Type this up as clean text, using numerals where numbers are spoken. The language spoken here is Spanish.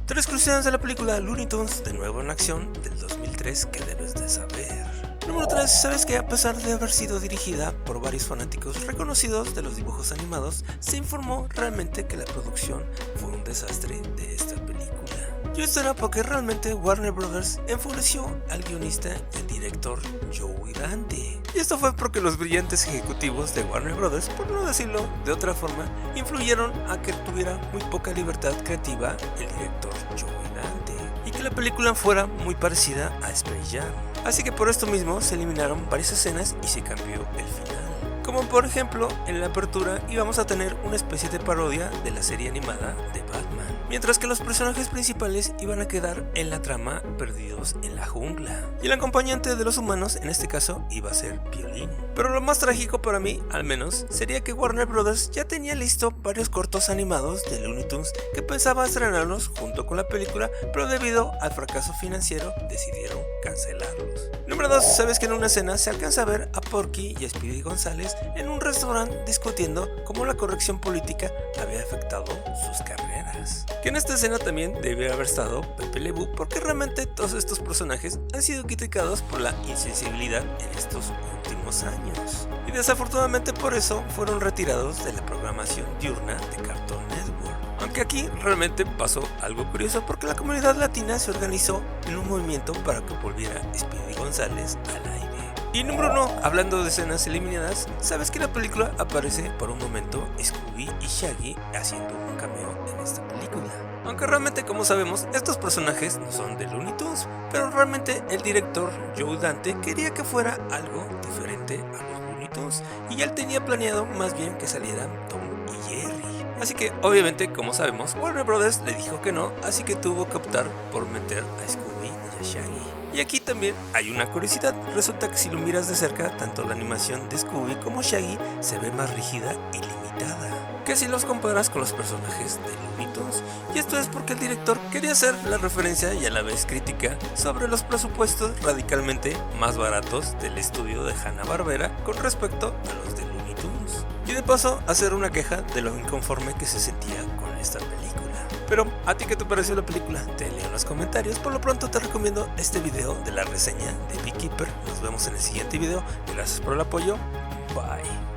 Tres curiosidades de la película Looney Tunes de nuevo en acción del 2003 que debes de saber. Número 3. ¿Sabes que a pesar de haber sido dirigida por varios fanáticos reconocidos de los dibujos animados, se informó realmente que la producción fue un desastre de esta película? Y esto era porque realmente Warner Bros. Enfureció al guionista y el director Joe Dante. Y esto fue porque los brillantes ejecutivos de Warner Bros., por no decirlo de otra forma, influyeron a que tuviera muy poca libertad creativa el director Joe Dante y que la película fuera muy parecida a Space Jam. Así que por esto mismo se eliminaron varias escenas y se cambió el final. Como por ejemplo, en la apertura íbamos a tener una especie de parodia de la serie animada de Batman, mientras que los personajes principales iban a quedar en la trama perdidos en la jungla, y el acompañante de los humanos en este caso iba a ser Piolín. Pero lo más trágico para mí, al menos, sería que Warner Bros. Ya tenía listo varios cortos animados de Looney Tunes que pensaba estrenarlos junto con la película, pero debido al fracaso financiero decidieron cancelarlos. Número 2. ¿Sabes que en una escena se alcanza a ver a Porky y a Speedy González en un restaurante discutiendo cómo la corrección política había afectado sus carreras? Que en esta escena también debe haber estado Pepe Le Pew, porque realmente todos estos personajes han sido criticados por la insensibilidad en estos últimos años, y desafortunadamente por eso fueron retirados de la programación diurna de Cartoon Network. Aunque aquí realmente pasó algo curioso, porque la comunidad latina se organizó en un movimiento para que volviera Speedy González al aire. Y número 1, hablando de escenas eliminadas, ¿sabes que en la película aparece por un momento Scooby y Shaggy haciendo un cameo en esta película? Aunque realmente, como sabemos, estos personajes no son de Looney Tunes, pero realmente el director Joe Dante quería que fuera algo diferente a los Looney Tunes, y él tenía planeado más bien que salieran Tom y Jerry. Así que obviamente, como sabemos, Warner Bros. Le dijo que no, así que tuvo que optar por meter a Scooby y a Shaggy. Y aquí también hay una curiosidad, resulta que si lo miras de cerca, tanto la animación de Scooby como Shaggy se ve más rígida y limitada que si los comparas con los personajes de Looney Tunes. Y esto es porque el director quería hacer la referencia y a la vez crítica sobre los presupuestos radicalmente más baratos del estudio de Hanna-Barbera con respecto a los de Looney Tunes. Y de paso hacer una queja de lo inconforme que se sentía con esta película. Pero, ¿a ti qué te pareció la película? Te leo en los comentarios. Por lo pronto te recomiendo este video de la reseña de Beekeeper. Nos vemos en el siguiente video. Gracias por el apoyo. Bye.